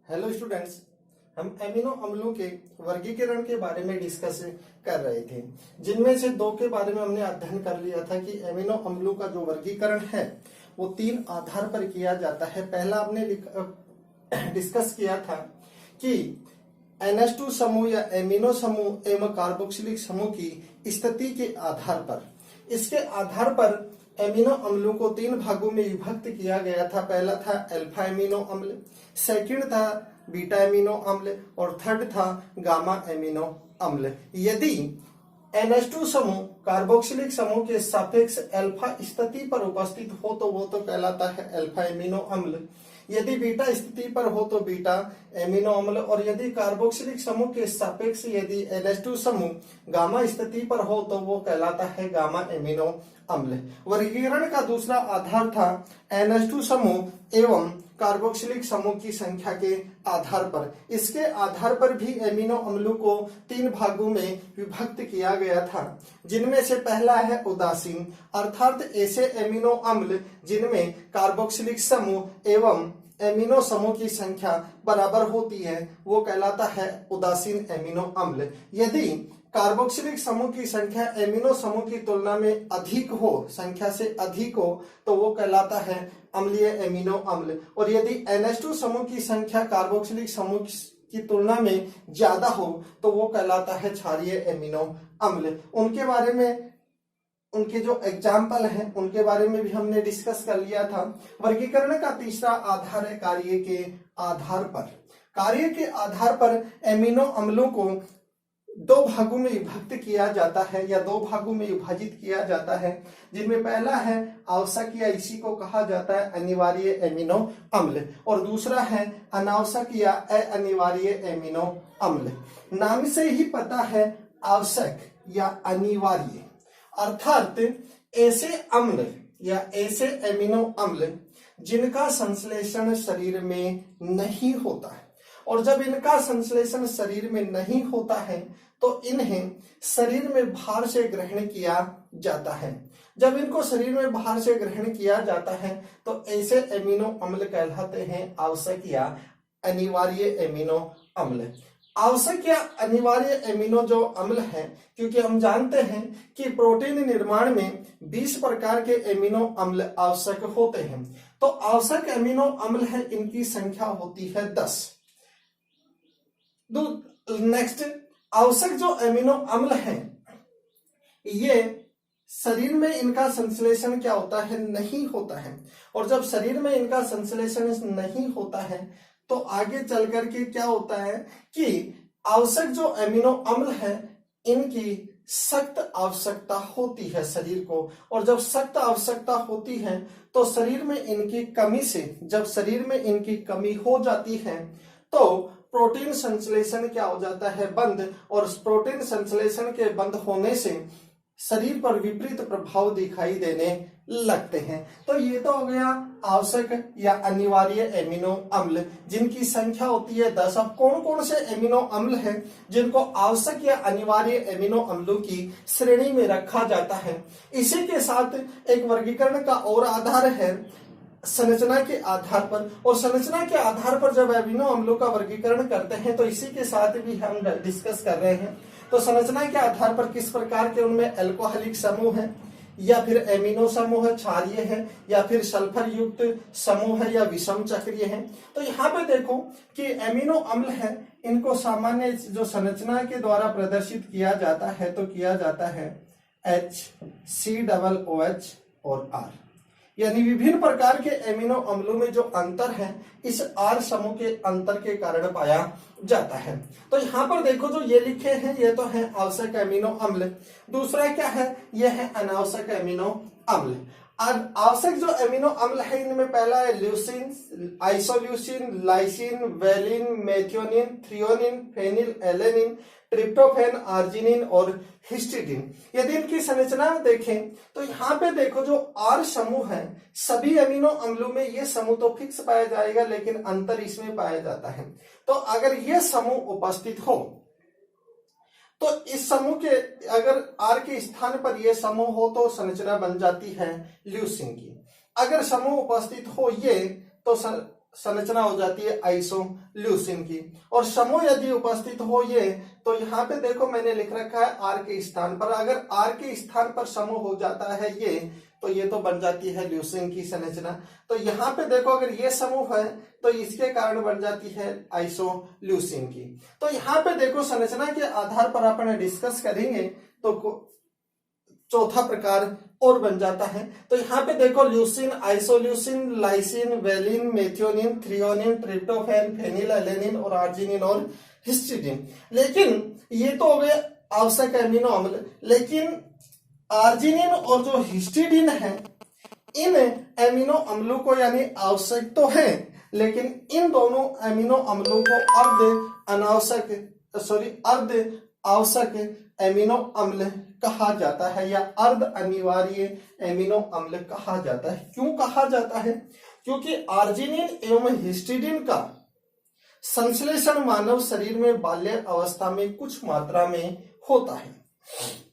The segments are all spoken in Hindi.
हेलो स्टूडेंट्स, हम एमिनो अम्लों के वर्गीकरण के बारे में डिस्कस कर रहे थे, जिनमें से दो के बारे में हमने अध्ययन कर लिया था कि एमिनो अम्लों का जो वर्गीकरण है वो तीन आधार पर किया जाता है। पहला हमने डिस्कस किया था कि NH2 समूह या एमिनो समूह एवं कार्बोक्सिलिक समूह की स्थिति के आधार पर, इसके आधार पर एमिनो अम्लों को तीन भागों में विभक्त किया गया था। पहला था अल्फा एमिनो अम्ल, सेकंड था बीटा एमिनो अम्ल और थर्ड था गामा एमिनो अम्ल। यदि NH2 समूह कार्बोक्सिलिक समूह के सापेक्ष अल्फा स्थिति पर उपस्थित हो तो वो तो कहलाता है अल्फा एमिनो अम्ल। यदि बीटा स्थिति पर हो तो बीटा एमिनो अम्ल, और यदि कार्बोक्सिलिक समूह के सापेक्ष यदि NH2 समूह गामा स्थिति पर हो तो वो कहलाता है गामा एमिनो अम्ल। वर्गीकरण का दूसरा आधार था NH2 समूह एवं कार्बोक्सिलिक समूह की संख्या के आधार पर। इसके आधार पर भी एमिनो अम्लों को तीन भागों में विभक्त किया गया था, जिनमें से पहला है उदासीन, अर्थात ऐसे एमिनो अम्ल जिनमें कार्बोक्सिलिक समूह एवं एमिनो समूह की संख्या बराबर होती है, वो कहलाता है उदासीन एमिनो अम्ल। यदि कार्बोक्सिलिक समूह की संख्या एमिनो समूह की तुलना में अधिक हो, संख्या से अधिक हो, तो वो कहलाता है अम्लीय एमिनो अम्ल। और यदि NH2 समूह की संख्या कार्बोक्सिलिक समूह की तुलना में ज्यादा हो तो वो कहलाता है क्षारीय एमिनो अम्ल। उनके बारे में, उनके जो एग्जाम्पल हैं उनके बारे में भी हमने डिस्कस कर लिया था। वर्गीकरण का तीसरा आधार है कार्य के आधार पर। कार्य के आधार पर एमिनो अम्लों को दो भागों में विभक्त किया जाता है या दो भागों में विभाजित किया जाता है, जिनमें पहला है आवश्यक या इसी को कहा जाता है अनिवार्य एमिनो अम्ल, और दूसरा है अनावश्यक या अनिवार्य एमिनो अम्ल। नाम से ही पता है आवश्यक या अनिवार्य, अर्थात ऐसे अम्ल या ऐसे एमिनो अम्ल जिनका संश्लेषण शरीर में नहीं होता है, और जब इनका संश्लेषण शरीर में नहीं होता है तो इन्हें शरीर में बाहर से ग्रहण किया जाता है। जब इनको शरीर में बाहर से ग्रहण किया जाता है तो ऐसे एमिनो अम्ल कहलाते हैं आवश्यक या अनिवार्य एमिनो अम्ल। आवश्यक या अनिवार्य एमिनो जो अम्ल है, क्योंकि हम जानते हैं कि प्रोटीन निर्माण में 20 प्रकार के एमिनो अम्ल आवश्यक होते हैं, तो आवश्यक एमिनो अम्ल है इनकी संख्या होती है 10। नेक्स्ट, आवश्यक जो एमिनो अम्ल हैं ये शरीर में इनका संश्लेषण क्या होता है, नहीं होता है, और जब शरीर में इनका संश्लेषण नहीं होता है तो आगे चल करके क्या होता है कि आवश्यक जो एमिनो अम्ल है इनकी सख्त आवश्यकता होती है शरीर को, और जब सख्त आवश्यकता होती है तो शरीर में इनकी कमी से, जब शरीर में इनकी कमी हो जाती है तो प्रोटीन संश्लेषण क्या हो जाता है, बंद, और प्रोटीन संश्लेषण के बंद होने से शरीर पर विपरीत प्रभाव दिखाई देने लगते हैं। तो ये तो हो गया आवश्यक या अनिवार्य एमिनो अम्ल, जिनकी संख्या होती है 10। अब कौन कौन से एमिनो अम्ल हैं जिनको आवश्यक या अनिवार्य एमिनो अम्लों की श्रेणी में रखा जाता है। इसी के साथ एक वर्गीकरण का और आधार है संरचना के आधार पर, और संरचना के आधार पर जब एमिनो अम्लों का वर्गीकरण करते हैं तो इसी के साथ भी हम डिस्कस कर रहे हैं। तो संरचना के आधार पर किस प्रकार के उनमें अल्कोहलिक समूह है, या फिर एमिनो समूह है, क्षारीय है, या फिर सल्फर युक्त समूह है, या विषम चक्रीय है। तो यहाँ पे देखो कि एमिनो अम्ल है, इनको सामान्य जो संरचना के द्वारा प्रदर्शित किया जाता है तो किया जाता है HCOOH और R, यानी विभिन्न प्रकार के एमिनो अम्लों में जो अंतर है इस R समूह के अंतर के कारण पाया जाता है। तो यहाँ पर देखो जो ये लिखे हैं ये तो है आवश्यक एमिनो अम्ल। दूसरा क्या है, यह है अनावश्यक एमिनो अम्ल। आवश्यक जो एमिनो अम्ल है इनमें पहला है leucine, isoleucine, lysine, valine, methionine, threonine, phenylalanine, tryptophan, arginine और हिस्टिडीन। यदि इनकी संरचना देखें तो यहाँ पे देखो जो R समूह है, सभी एमिनो अम्लों में ये समूह तो फिक्स पाया जाएगा, लेकिन अंतर इसमें पाया जाता है। तो अगर ये समूह उपस्थित हो तो इस समूह के, अगर R के स्थान पर यह समूह हो तो संरचना बन जाती है ल्यूसीन की। अगर समूह उपस्थित हो ये तो संरचना हो जाती है आइसोल्यूसिन की। और समूह यदि उपस्थित हो ये, तो यहाँ पे देखो मैंने लिख रखा है आर के स्थान पर, अगर आर के स्थान पर समूह हो जाता है ये, तो ये तो बन जाती है ल्यूसिन की संरचना। तो यहाँ पे देखो अगर ये समूह है तो इसके कारण बन जाती है आइसोल्यूसिन की। तो यहाँ पे देखो संरचना के आधार पर अपन डिस्कस करेंगे तो चौथा प्रकार और बन जाता है। तो यहाँ पे देखो leucine, isoleucine, lysine, valine, methionine, threonine, tryptophan, phenylalanine और आर्जिनिन और हिस्टिडीन। लेकिन ये तो हो गए आवश्यक एमिनो अम्ल, लेकिन आर्जिनिन और जो हिस्टिडीन है इन एमिनो अम्लों को यानी आवश्यक तो है, लेकिन इन दोनों एमिनो अम्लों को अर्ध आवश्यक एमिनो अम्ल कहा जाता है या अर्ध अनिवार्य एमिनो अम्ल कहा जाता है। क्यों कहा जाता है? क्योंकि आर्जिनिन एवं हिस्टिडीन का संश्लेषण मानव शरीर में बाल्य अवस्था में कुछ मात्रा में होता है,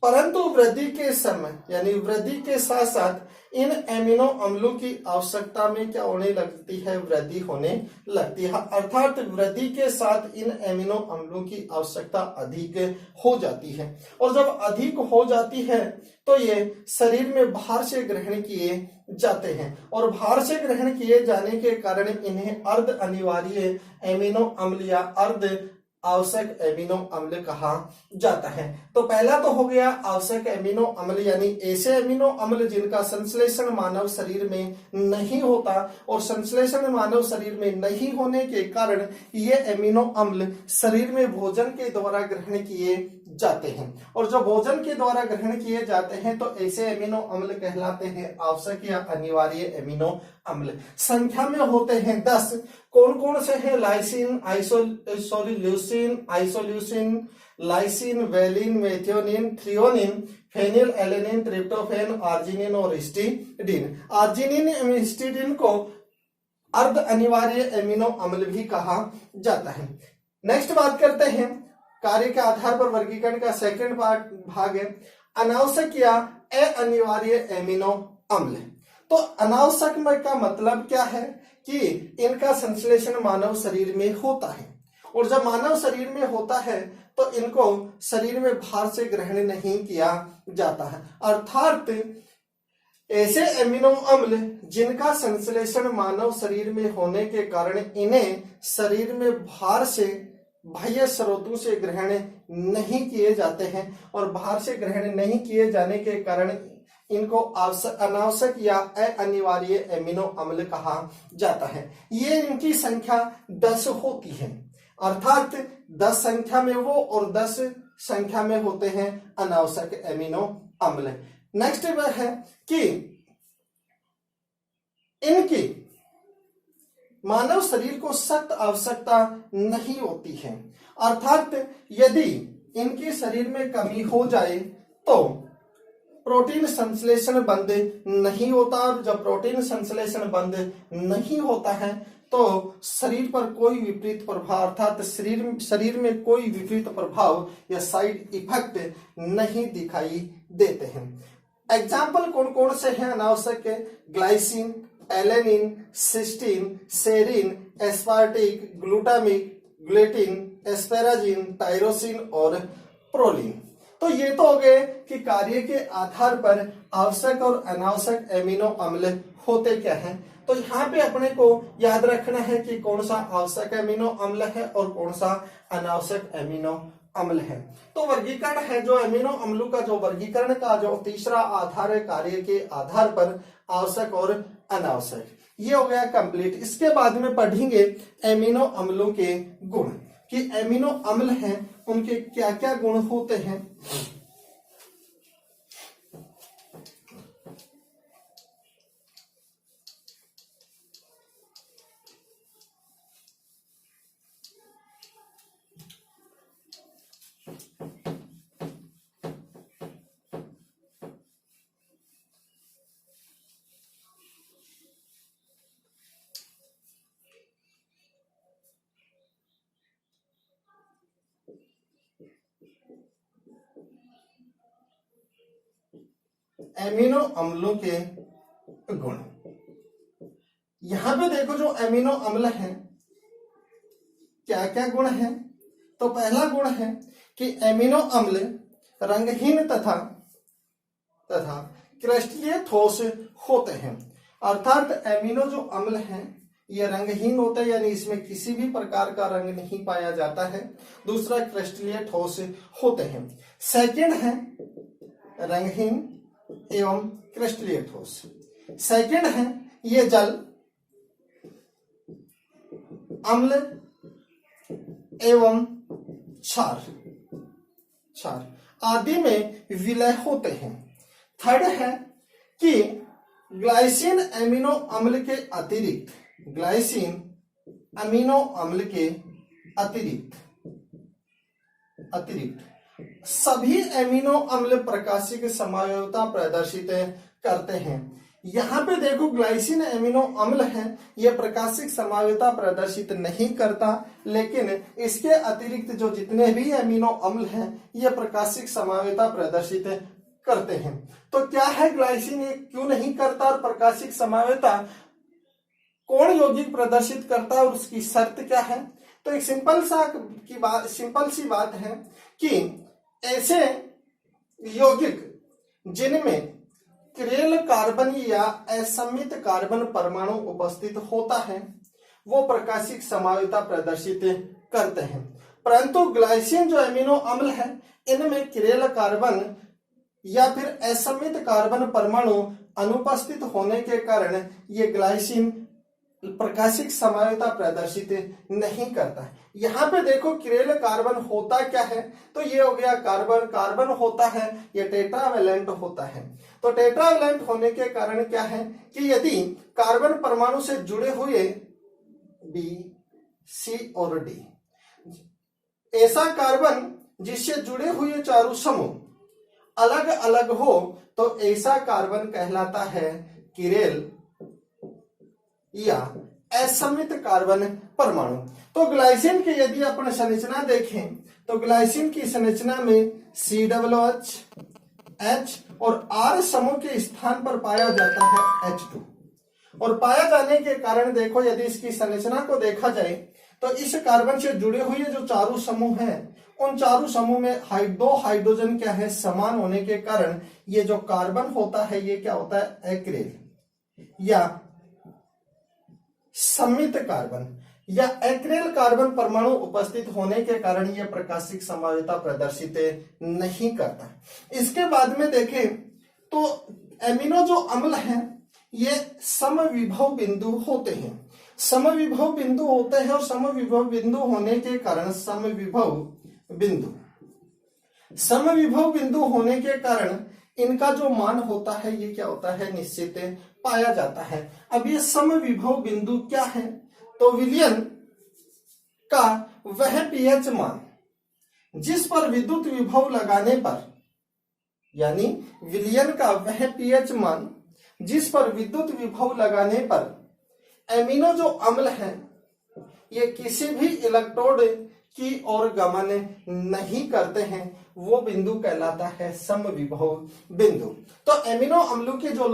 परंतु वृद्धि के समय यानी वृद्धि के साथ साथ इन एमिनो अम्लों की आवश्यकता में क्या होने लगती है? वृद्धि होने लगती है। अर्थात वृद्धि के साथ इन एमिनो अम्लों की आवश्यकता अधिक हो जाती है, और जब अधिक हो जाती है तो ये शरीर में बाहर से ग्रहण किए जाते हैं, और बाहर से ग्रहण किए जाने के कारण इन्हें अर्ध अनिवार्य एमिनो अम्ल या अर्ध आवश्यक एमिनो अम्ल कहा जाता है। तो पहला तो हो गया आवश्यक एमिनो अम्ल, यानी ऐसे एमिनो अम्ल जिनका संश्लेषण मानव शरीर में नहीं होता, और संश्लेषण मानव शरीर में नहीं होने के कारण ये एमिनो अम्ल शरीर में भोजन के द्वारा ग्रहण किए जाते हैं, और जब भोजन के द्वारा ग्रहण किए जाते हैं तो ऐसे एमिनो अम्ल कहलाते हैं आवश्यक या अनिवार्य एमिनो अम्ल। संख्या में होते हैं 10। कौन कौन से हैं? Lysine, leucine, isoleucine, lysine, valine, methionine, threonine, phenylalanine, tryptophan, arginine और हिस्टिडीन। आर्जिनिन एवं हिस्टिडीन को अर्ध अनिवार्य एमिनो अम्ल भी कहा जाता है। नेक्स्ट बात करते हैं कार्य के आधार पर वर्गीकरण का सेकंड भाग है अनावश्यक या अनिवार्य एमिनो अम्ल। तो अनावश्यक का मतलब क्या है? कि इनका संश्लेषण मानव शरीर में होता है, और जब मानव शरीर में होता है तो इनको शरीर में बाहर से ग्रहण नहीं किया जाता है। अर्थात ऐसे एमिनो अम्ल जिनका संश्लेषण मानव शरीर में होने के कारण इन्हें शरीर में बाहर से बाह्य स्रोतों से ग्रहण नहीं किए जाते हैं, और बाहर से ग्रहण नहीं किए जाने के कारण इनको अनावश्यक या अनिवार्य एमिनो अम्ल कहा जाता है। ये इनकी संख्या 10 होती है, अर्थात 10 संख्या में वो और 10 संख्या में होते हैं अनावश्यक एमिनो अम्ल। नेक्स्ट वह है कि इनकी मानव शरीर को सख्त आवश्यकता नहीं होती है, अर्थात यदि इनके शरीर में कमी हो जाए तो प्रोटीन संश्लेषण बंद नहीं होता, और जब प्रोटीन संश्लेषण बंद नहीं होता है तो शरीर पर कोई विपरीत प्रभाव अर्थात शरीर में कोई विपरीत प्रभाव या साइड इफेक्ट नहीं दिखाई देते हैं। एग्जाम्पल कौन कौन से हैं अनावश्यक? Glycine, alanine, cysteine, serine, aspartic, glutamic, gluten, asparagine, tyrosine और प्रोलिन। तो ये तो हो गए कि कार्य के आधार पर आवश्यक और अनावश्यक एमिनो अम्ल होते क्या हैं। तो यहाँ पे अपने को याद रखना है कि कौन सा आवश्यक एमिनो अम्ल है और कौन सा अनावश्यक एमिनो अम्ल है। तो वर्गीकरण है जो एमिनो अम्लों का जो वर्गीकरण का जो तीसरा आधार है कार्य के आधार पर आवश्यक और अनावश्यक, ये हो गया कंप्लीट। इसके बाद में पढ़ेंगे एमिनो अम्लों के गुण कि एमिनो अम्ल हैं उनके क्या क्या गुण होते हैं। एमिनो अम्लों के गुण। यहां पे देखो जो एमिनो अम्ल है क्या क्या गुण है। तो पहला गुण है कि एमिनो अम्ल रंगहीन तथा क्रिस्टलीय ठोस होते हैं, अर्थात एमिनो जो अम्ल हैं ये रंगहीन होते हैं, यानी इसमें किसी भी प्रकार का रंग नहीं पाया जाता है। दूसरा क्रिस्टलीय ठोस होते हैं। सेकंड है रंगहीन एवं क्रिस्टलीय ठोस। सेकंड है ये जल, अम्ल एवं क्षार आदि में विलय होते हैं। थर्ड है कि ग्लाइसिन एमिनो अम्ल के अतिरिक्त सभी एमिनो अम्ल प्रकाशिक समायोगिता प्रदर्शित करते हैं। यहां पे देखो ग्लाइसिन एमिनो अम्ल है ये प्रकाशिक समायोगिता प्रदर्शित नहीं करता, लेकिन इसके अतिरिक्त जो जितने भी एमिनो अम्ल हैं ये प्रकाशिक समायोगिता प्रदर्शित करते हैं। तो क्या है ग्लाइसिन, ये क्यों नहीं करता और प्रकाशिक समायोगिता कौन यौगिक प्रदर्शित करता है और उसकी शर्त क्या है। तो एक सिंपल सी बात है कि ऐसे यौगिक जिनमें किरेल कार्बन या असमित कार्बन परमाणु उपस्थित होता है वो प्रकाशिक समायोगिता प्रदर्शित करते हैं, परंतु ग्लाइसिन जो एमिनो अम्ल है इनमें किरेल कार्बन या फिर असमित कार्बन परमाणु अनुपस्थित होने के कारण ये ग्लाइसिन प्रकाशिक समायोगिता प्रदर्शित नहीं करता है। यहाँ पे देखो किरेल कार्बन होता क्या है, तो ये हो गया कार्बन होता है, ये टेट्रावैलेंट होता है। तो टेट्रावैलेंट होने के कारण क्या है कि यदि कार्बन परमाणु से जुड़े हुए बी, सी और डी, ऐसा कार्बन जिससे जुड़े हुए चारों समूह अलग अलग हो तो ऐसा कार्बन कहलाता है किरेल या असमित कार्बन परमाणु। तो ग्लाइसिन की यदि अपन संरचना देखें तो ग्लाइसिन की संरचना में COOH, H और R समूह के स्थान पर पाया जाता है H2। और पाया जाने के कारण देखो यदि इसकी संरचना को देखा जाए तो इस कार्बन से जुड़े हुए जो चारों समूह हैं उन चारों समूह में दो हाइड्रोजन क्या है समान होने के कारण ये जो कार्बन होता है ये क्या होता है एक्रेल या समित कार्बन या एक्रेल कार्बन परमाणु उपस्थित होने के कारण यह प्रकाशिक समायोगिता प्रदर्शित नहीं करता। इसके बाद में देखें तो एमिनो जो अम्ल हैं ये समविभव बिंदु होते हैं। समविभव बिंदु होते हैं और समविभव बिंदु होने के कारण समविभव बिंदु होने के कारण इनका जो मान होता है ये क्या होता है निश्चित पाया जाता है। अब ये समविभव बिंदु क्या है, तो विलयन का वह पीएच मान जिस पर विद्युत विभव लगाने पर, यानी विलयन का वह पीएच मान जिस पर विद्युत विभव लगाने पर एमिनो जो अम्ल है ये किसी भी इलेक्ट्रोड की ओर गमन नहीं करते हैं, वो बिंदु कहलाता है समविभव बिंदु। तो एमिनो अम्लों के जो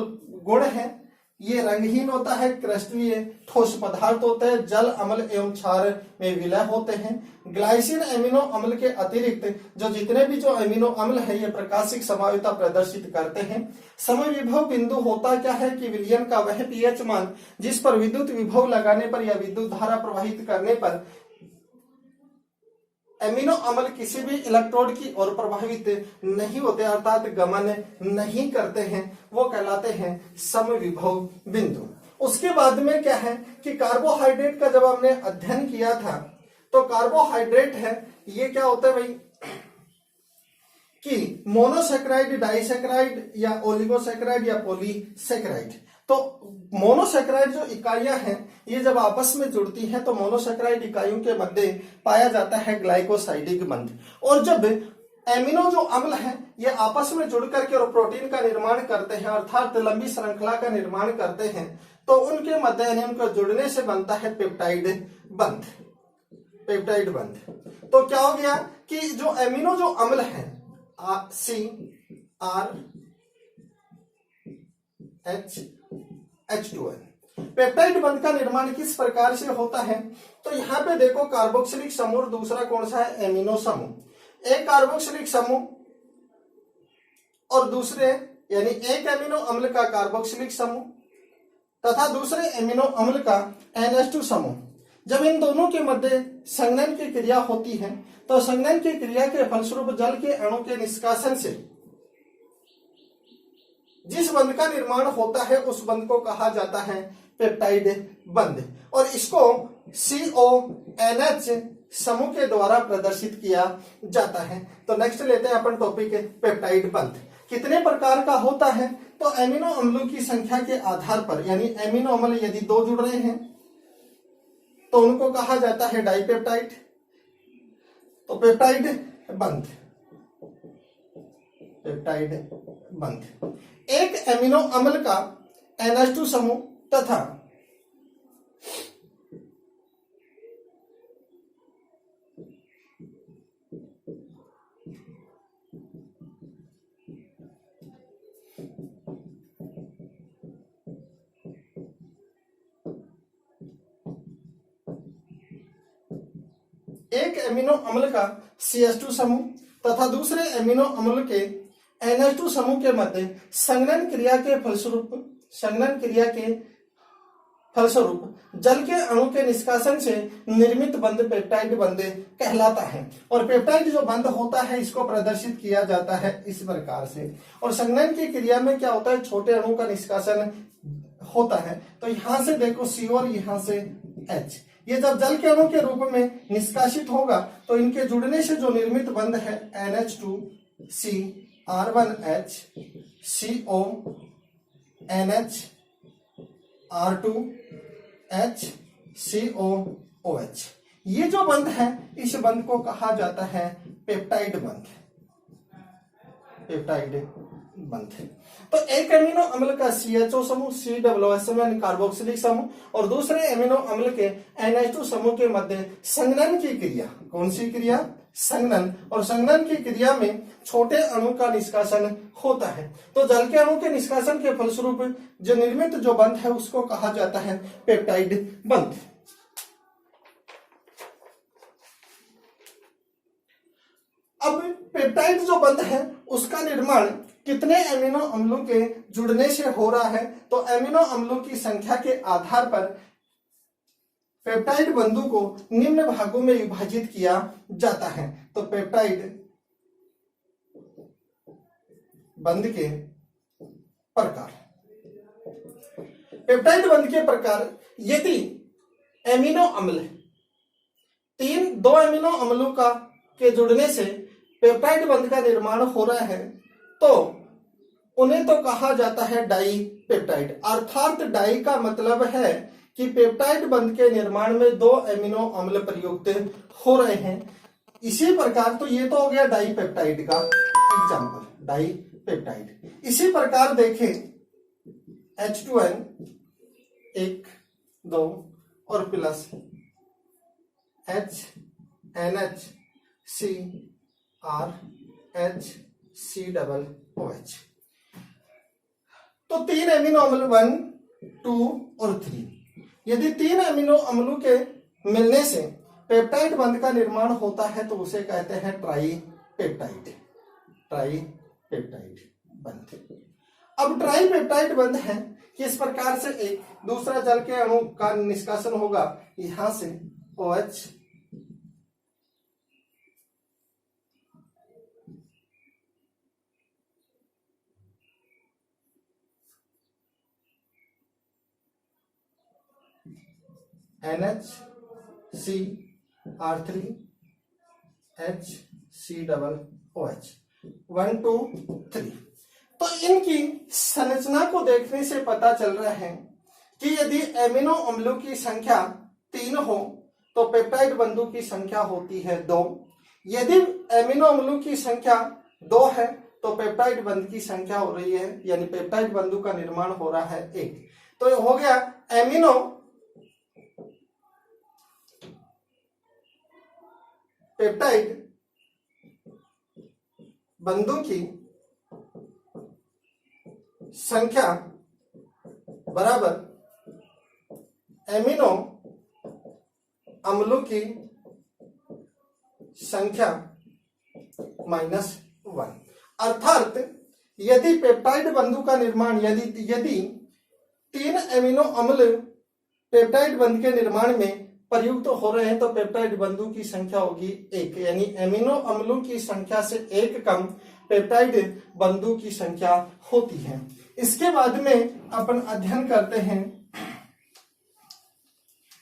गुण हैं ये रंगहीन होता है, क्रिस्टलीय ठोस पदार्थ होते हैं, जल, अम्ल एवं क्षार में विलय होते हैं। ग्लाइसिन एमिनो अम्ल के अतिरिक्त जो जितने भी जो एमिनो अम्ल है ये प्रकाशिक समायोगिता प्रदर्शित करते हैं। समविभव बिंदु होता क्या है कि विलयन का वह पीएच मान जिस पर विद्युत विभव लगाने पर या विद्युत धारा प्रवाहित करने पर एमिनो अम्ल किसी भी इलेक्ट्रोड की ओर प्रभावित नहीं होते अर्थात गमन नहीं करते हैं, वो कहलाते हैं समविभव बिंदु। उसके बाद में क्या है कि कार्बोहाइड्रेट का जब हमने अध्ययन किया था तो कार्बोहाइड्रेट है ये क्या होता है भाई कि मोनोसेक्राइड, डाइसेक्राइड या ओलिगोसेक्राइड या पॉलीसेक्राइड। तो मोनोसेक्राइड जो इकाइयां हैं ये जब आपस में जुड़ती हैं तो मोनोसेक्राइड इकाइयों के मध्य पाया जाता है ग्लाइकोसाइडिक बंध। और जब एमिनो जो अम्ल है ये आपस में जुड़ करके और प्रोटीन का निर्माण करते हैं अर्थात लंबी श्रृंखला का निर्माण करते हैं तो उनके मध्य उनके जुड़ने से बनता है पेप्टाइड बंध। तो क्या हो गया कि जो एमिनो जो अम्ल है CR H H2N पेप्टाइड बंध का निर्माण किस प्रकार से होता है? तो यहाँ पे देखो कार्बोक्सिलिक समूह और दूसरा कौन सा है? एमिनो समूह। एक कार्बोक्सिलिक समूह और दूसरे यानी एक एमिनो अम्ल का कार्बोक्सिलिक समूह तथा दूसरे एमिनो अम्ल का NH2 समूह, जब इन दोनों के मध्य संघनन की क्रिया होती है तो संघनन की क्रिया के फलस्वरूप जल के अणु के निष्कासन से जिस बंध का निर्माण होता है उस बंध को कहा जाता है पेप्टाइड बंध, और इसको CONH समूह के द्वारा प्रदर्शित किया जाता है। तो नेक्स्ट लेते हैं अपन टॉपिक पेप्टाइड बंध। कितने प्रकार का होता है? तो एमिनो अम्लों की संख्या के आधार पर, यानी एमिनो अम्ल यदि दो जुड़ रहे हैं तो उनको कहा जाता है डाइपेप्टाइड। तो पेप्टाइड बंध, पेप्टाइड बंध एक एमिनो अम्ल का NH2 समूह तथा एक एमिनो अम्ल का CH2 समूह तथा दूसरे एमिनो अम्ल के NH2 समूह के मध्य संघनन क्रिया के फलस्वरूप जल के अणु के निष्कासन से निर्मित बंध पेप्टाइड बंध कहलाता है। और पेप्टाइड जो बंध होता है इसको प्रदर्शित किया जाता है इस प्रकार से। और संघनन की क्रिया में क्या होता है? छोटे अणु का निष्कासन होता है। तो यहां से देखो C और यहां से H, ये जब जल के अणु के रूप में निष्कासित होगा तो इनके जुड़ने से जो निर्मित बंध है NH2C R1H CO NH R2H COOH, ये जो बंध है इस बंध को कहा जाता है पेप्टाइड बंध, पेप्टाइड बंध। तो एक एमिनो अम्ल का CHO समूह COOH समूह कार्बोक्सिलिक समूह और दूसरे एमिनो अम्ल के NH2 समूह के मध्य संघनन की क्रिया, कौन सी क्रिया? संघनन। और संघनन की क्रिया में छोटे अणु का निष्कासन होता है। तो जल के अणु के निष्कासन के फलस्वरूप जो निर्मित जो बंध है उसको कहा जाता है पेप्टाइड बंध। अब पेप्टाइड जो बंध है उसका निर्माण कितने एमिनो अम्लों के जुड़ने से हो रहा है? तो एमिनो अम्लों की संख्या के आधार पर पेप्टाइड बंधों को निम्न भागों में विभाजित किया जाता है। तो पेप्टाइड बंध के प्रकार, पेप्टाइड बंध के प्रकार, यदि एमिनो अम्ल दो एमिनो अम्लों का के जुड़ने से पेप्टाइड बंध का निर्माण हो रहा है तो उन्हें तो कहा जाता है डाई पेप्टाइड। अर्थात डाई का मतलब है कि पेप्टाइड बंध के निर्माण में दो एमिनो अम्ल प्रयुक्त हो रहे हैं। इसी प्रकार, तो ये तो हो गया डाई पेप्टाइड का एग्जाम्पल, डाई पेप्टाइड। इसी प्रकार देखें H2N 1 2 और प्लस HNH CrHCOOH, तो तीन एमिनो अम्ल 1 2 और 3, यदि तीन एमिनो अम्लों के मिलने से पेप्टाइड बंध का निर्माण होता है तो उसे कहते हैं ट्राई पेप्टाइड, ट्राई पेप्टाइड बंध। अब ट्राई पेप्टाइड बंध है किस प्रकार से? एक दूसरा जल के अणु का निष्कासन होगा यहां से OH NH CR3 HCOOH 1 2 3। तो इनकी संरचना को देखने से पता चल रहा है कि यदि एमिनो अम्लों की संख्या 3 हो तो पेप्टाइड बंधों की संख्या होती है 2। यदि एमिनो अम्लों की संख्या 2 है तो पेप्टाइड बंध की संख्या हो रही है, यानी पेप्टाइड बंधों का निर्माण हो रहा है 1। तो हो गया एमिनो पेप्टाइड बंधों की संख्या बराबर एमिनो अम्लों की संख्या -1। अर्थात यदि पेप्टाइड बंधु का निर्माण यदि 3 एमिनो अम्ल पेप्टाइड बंध के निर्माण में प्रयुक्त हो रहे हैं तो पेप्टाइड बंधु की संख्या होगी 1, यानी एमिनो अम्लों की संख्या से 1 कम पेप्टाइड बंधु की संख्या होती है। इसके बाद में अपन अध्ययन करते हैं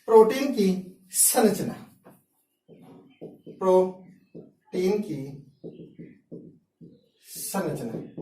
प्रोटीन की संरचना। प्रोटीन की संरचना